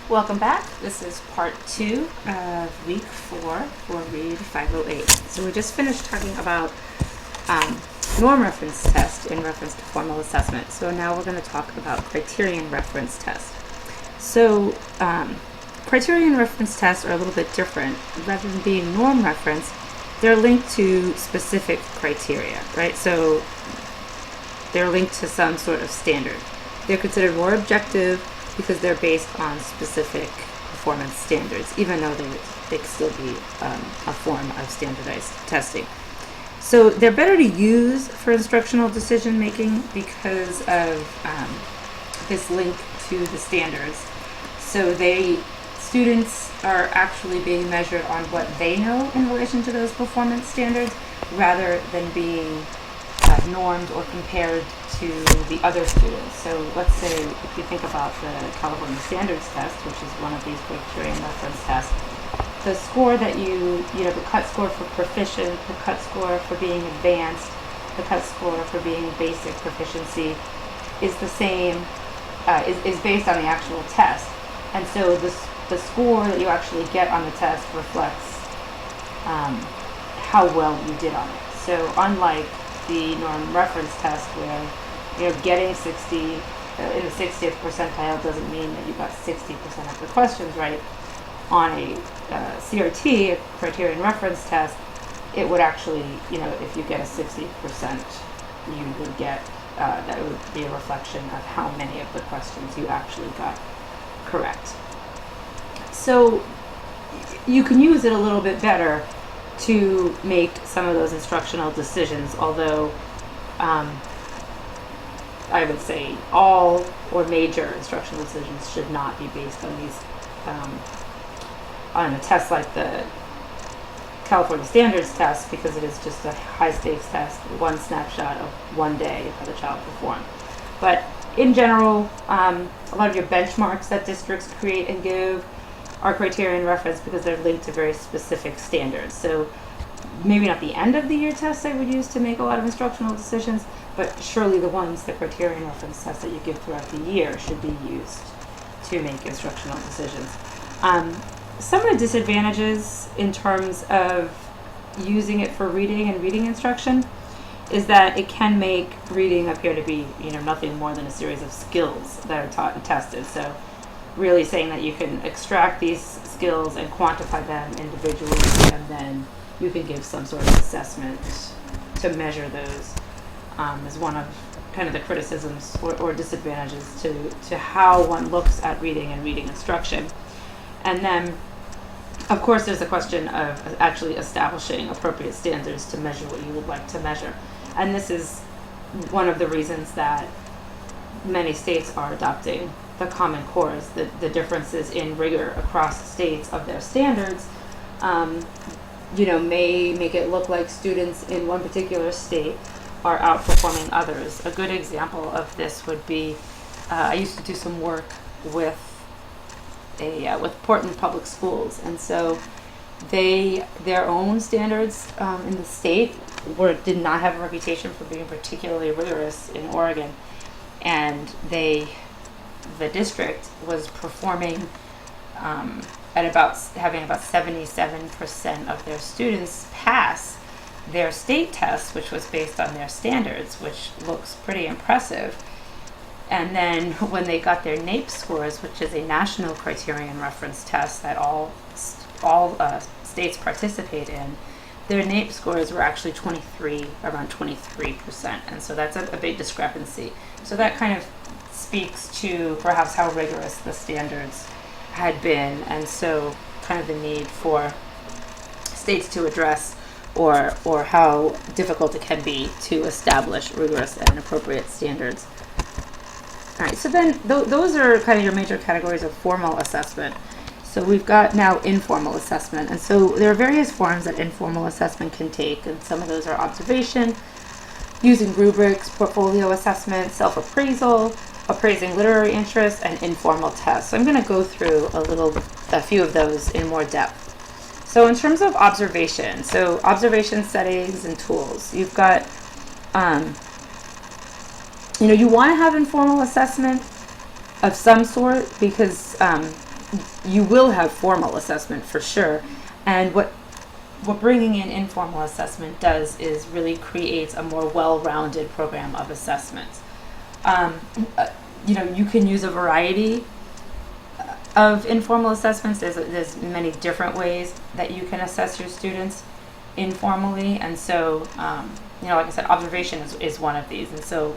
Welcome back. This is part 2 of week 4 for Read 508. So we just finished talking about norm reference test in reference to formal assessment. So now we're going to talk about criterion reference test. So criterion reference tests are a little bit different. Rather than being norm reference, they're linked to specific criteria, right? So they're linked to some sort of standard. They're considered more objective because they're based on specific performance standards, even though they can still be a form of standardized testing. So they're better to use for instructional decision making because of this link to the standards. So students are actually being measured on what they know in relation to those performance standards rather than being normed or compared to the other students. So let's say if you think about the California Standards Test, which is one of these criterion reference tests, the score that the cut score for proficient, the cut score for being advanced, the cut score for being basic proficiency is the same, is based on the actual test. And so the score that you actually get on the test reflects how well you did on it. So unlike the norm reference test where getting 60 in the 60th percentile doesn't mean that you got 60% of the questions right. On a CRT, a criterion reference test, it would actually, if you get a 60%, you would get, that would be a reflection of how many of the questions you actually got correct. So you can use it a little bit better to make some of those instructional decisions, although I would say all or major instructional decisions should not be based on these on a test like the California Standards Test, because it is just a high stakes test, one snapshot of one day of how the child performed. But in general, a lot of your benchmarks that districts create and give are criterion reference because they're linked to very specific standards. So maybe not the end of the year tests I would use to make a lot of instructional decisions, but surely the criterion reference tests that you give throughout the year should be used to make instructional decisions. Some of the disadvantages in terms of using it for reading and reading instruction is that it can make reading appear to be, nothing more than a series of skills that are taught and tested. So really saying that you can extract these skills and quantify them individually, and then you can give some sort of assessment to measure those, is one of kind of the criticisms or disadvantages to how one looks at reading and reading instruction. And then, of course, there's the question of actually establishing appropriate standards to measure what you would like to measure. And this is one of the reasons that many states are adopting the Common Core, is the differences in rigor across states of their standards may make it look like students in one particular state are outperforming others. A good example of this would be, I used to do some work with Portland Public Schools, and so their own standards in the state did not have a reputation for being particularly rigorous in Oregon, and the district was performing at having about 77% of their students pass their state test, which was based on their standards, which looks pretty impressive. And then when they got their NAEP scores, which is a national criterion reference test that all states participate in, their NAEP scores were actually around 23%. And so that's a big discrepancy. So that kind of speaks to perhaps how rigorous the standards had been, and so kind of the need for states to address or how difficult it can be to establish rigorous and appropriate standards. All right, so then those are kind of your major categories of formal assessment. So we've got now informal assessment, and so there are various forms that informal assessment can take, and some of those are observation, using rubrics, portfolio assessment, self-appraisal, appraising literary interest, and informal tests. So I'm going to go through a few of those in more depth. So in terms of observation, so observation settings and tools, you've got, you want to have informal assessment of some sort because you will have formal assessment for sure. And what bringing in informal assessment does is really creates a more well-rounded program of assessments. You can use a variety of informal assessments. There's many different ways that you can assess your students informally, and so like I said, observation is one of these. And so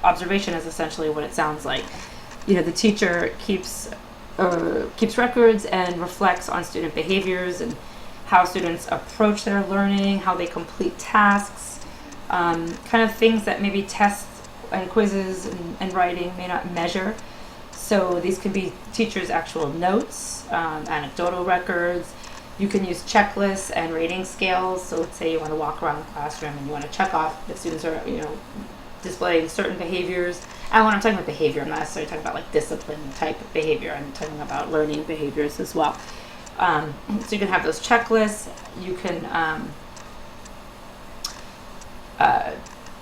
observation is essentially what it sounds like. The teacher keeps records and reflects on student behaviors and how students approach their learning, how they complete tasks, kind of things that maybe tests and quizzes and writing may not measure. So these can be teachers' actual notes, anecdotal records. You can use checklists and rating scales. So let's say you want to walk around the classroom and you want to check off that students are, displaying certain behaviors. And when I'm talking about behavior, I'm not necessarily talking about like discipline type of behavior. I'm talking about learning behaviors as well. So you can have those checklists. You can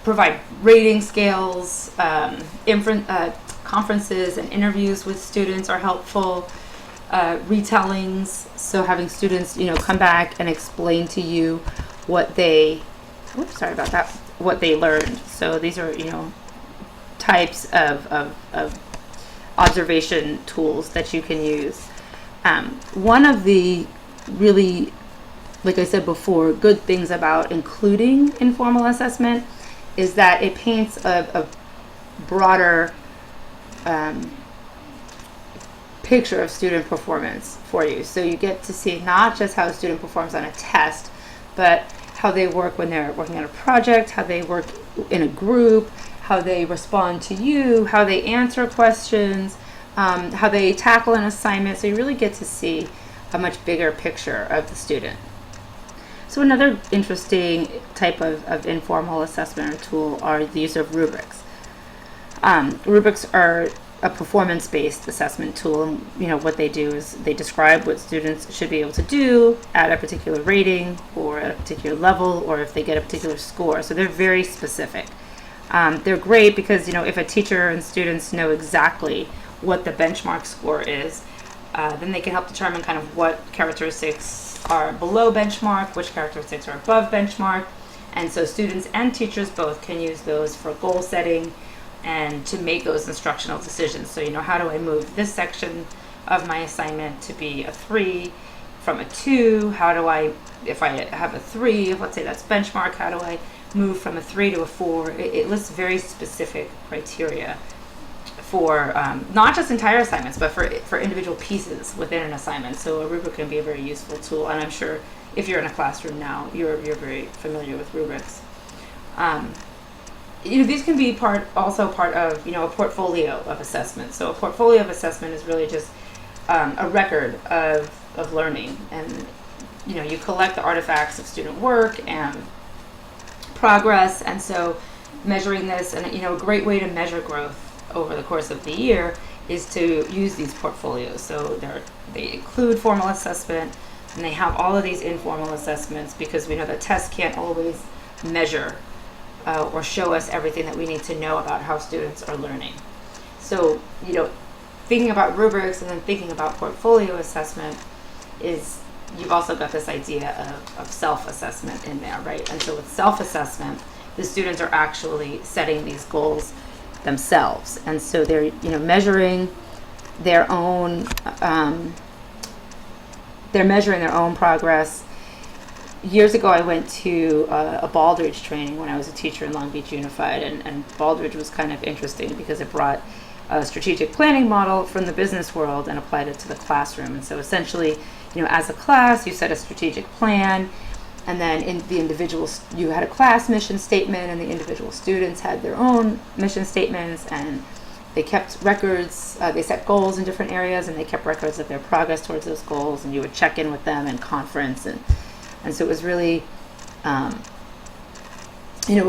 provide rating scales. Conferences and interviews with students are helpful. Retellings, so having students, come back and explain to you what they learned. So these are, types of observation tools that you can use. One of the really, like I said before, good things about including informal assessment is that it paints a broader picture of student performance for you. So you get to see not just how a student performs on a test, but how they work when they're working on a project, how they work in a group, how they respond to you, how they answer questions, how they tackle an assignment. So you really get to see a much bigger picture of the student. So another interesting type of informal assessment or tool are the use of rubrics. Rubrics are a performance-based assessment tool, and what they do is they describe what students should be able to do at a particular rating or at a particular level, or if they get a particular score. So they're very specific. They're great because if a teacher and students know exactly what the benchmark score is, then they can help determine kind of what characteristics are below benchmark, which characteristics are above benchmark, and so students and teachers both can use those for goal setting and to make those instructional decisions. So, how do I move this section of my assignment to be a 3 from a 2? How do I, if I have a 3, let's say that's benchmark, how do I move from a 3 to a 4? It lists very specific criteria for not just entire assignments, but for individual pieces within an assignment. So a rubric can be a very useful tool, and I'm sure if you're in a classroom now, you're very familiar with rubrics. These can be part of a portfolio of assessment. So a portfolio of assessment is really just a record of learning, and you collect the artifacts of student work and progress. And so measuring this, and a great way to measure growth over the course of the year is to use these portfolios. So they include formal assessment, and they have all of these informal assessments, because we know that tests can't always measure or show us everything that we need to know about how students are learning. So, thinking about rubrics and then thinking about portfolio assessment is, you've also got this idea of self-assessment in there, right? And so with self-assessment, the students are actually setting these goals themselves. And so they're, measuring their own, progress. Years ago, I went to a Baldrige training when I was a teacher in Long Beach Unified, and Baldrige was kind of interesting because it brought a strategic planning model from the business world and applied it to the classroom. And so essentially, as a class, you set a strategic plan, and then in the individuals, you had a class mission statement, and the individual students had their own mission statements, and they kept records. They set goals in different areas, and they kept records of their progress towards those goals, and you would check in with them in conference. And so it was really, a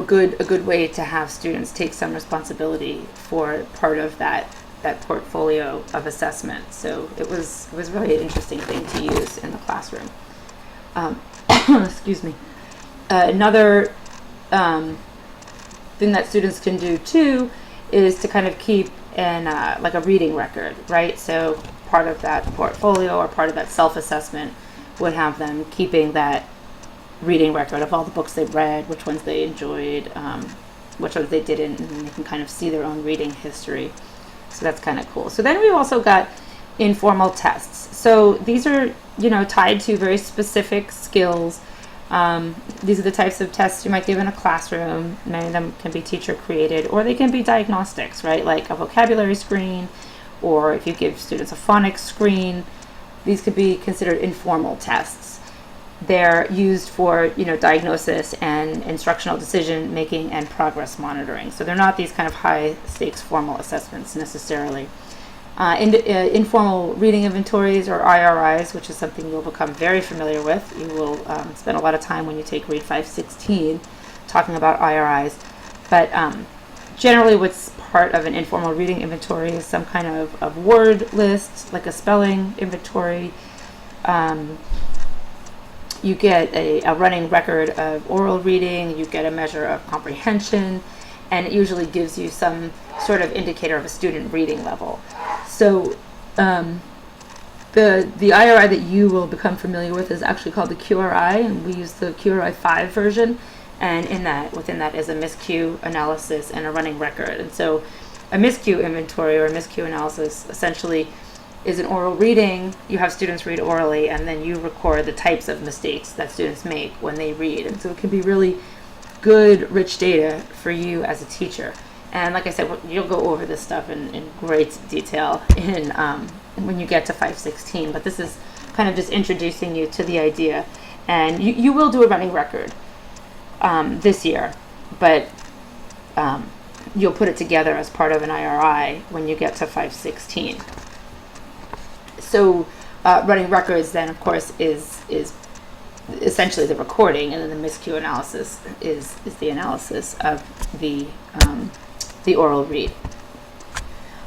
good way to have students take some responsibility for part of that portfolio of assessment. So it was really an interesting thing to use in the classroom. Excuse me. Another thing that students can do too is to kind of keep like a reading record, right? So part of that portfolio or part of that self-assessment would have them keeping that reading record of all the books they read, which ones they enjoyed, which ones they didn't, and then they can kind of see their own reading history. So that's kind of cool. So then we've also got informal tests. So these are, tied to very specific skills. These are the types of tests you might give in a classroom. Many of them can be teacher created, or they can be diagnostics, right? Like a vocabulary screen, or if you give students a phonics screen, these could be considered informal tests. They're used for, diagnosis and instructional decision making and progress monitoring. So they're not these kind of high stakes formal assessments necessarily. Informal reading inventories, or IRIs, which is something you'll become very familiar with. You will spend a lot of time when you take Read 516 talking about IRIs. But generally what's part of an informal reading inventory is some kind of word list, like a spelling inventory. You get a running record of oral reading, you get a measure of comprehension, and it usually gives you some sort of indicator of a student reading level. So the IRI that you will become familiar with is actually called the QRI, and we use the QRI 5 version, and within that is a miscue analysis and a running record. And so a miscue inventory or a miscue analysis essentially is an oral reading. You have students read orally, and then you record the types of mistakes that students make when they read. And so it can be really good, rich data for you as a teacher. And like I said, you'll go over this stuff in great detail when you get to 516. But this is kind of just introducing you to the idea. And you will do a running record this year, but you'll put it together as part of an IRI when you get to 516. So running records then, of course, is essentially the recording, and then the miscue analysis is the analysis of the oral read.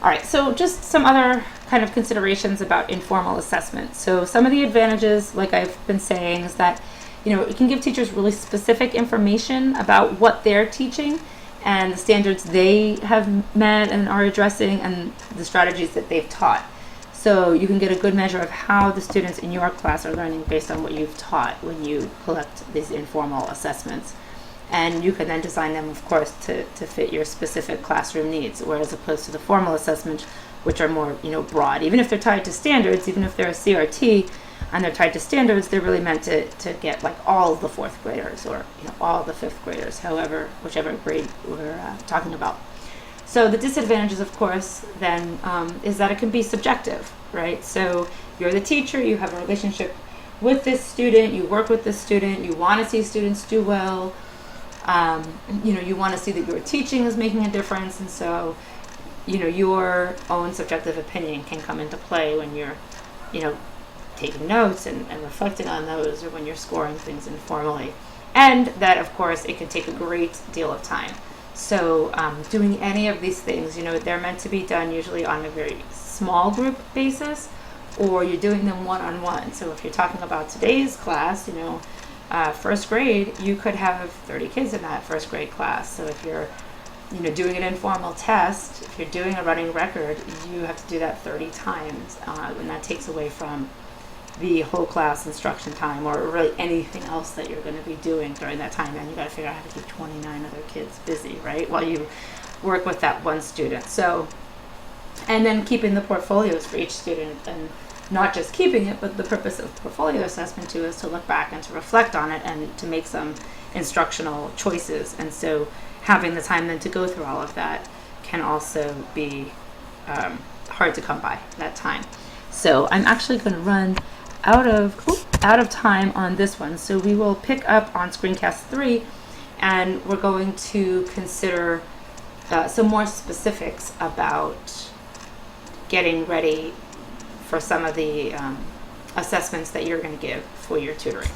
All right, so just some other kind of considerations about informal assessment. So some of the advantages, like I've been saying, is that it can give teachers really specific information about what they're teaching and the standards they have met and are addressing, and the strategies that they've taught. So you can get a good measure of how the students in your class are learning based on what you've taught when you collect these informal assessments. And you can then design them, of course, to fit your specific classroom needs, whereas opposed to the formal assessments, which are more, broad. Even if they're tied to standards, even if they're a CRT and they're tied to standards, they're really meant to get like all the fourth graders or all the fifth graders, whichever grade we're talking about. So the disadvantages, of course, then is that it can be subjective, right? So you're the teacher, you have a relationship with this student, you work with this student, you want to see students do well, you want to see that your teaching is making a difference, and so your own subjective opinion can come into play when you're taking notes and reflecting on those, or when you're scoring things informally. And that, of course, it can take a great deal of time. So doing any of these things, they're meant to be done usually on a very small group basis, or you're doing them one-on-one. So if you're talking about today's class, first grade, you could have 30 kids in that first grade class. So if you're doing an informal test, if you're doing a running record, you have to do that 30 times, and that takes away from the whole class instruction time, or really anything else that you're going to be doing during that time. And you got to figure out how to keep 29 other kids busy, right, while you work with that one student. So, and then keeping the portfolios for each student, and not just keeping it, but the purpose of portfolio assessment too is to look back and to reflect on it and to make some instructional choices. And so having the time then to go through all of that can also be hard to come by, that time. So I'm actually going to run out of time on this one. So we will pick up on screencast 3, and we're going to consider some more specifics about getting ready for some of the assessments that you're going to give for your tutoring.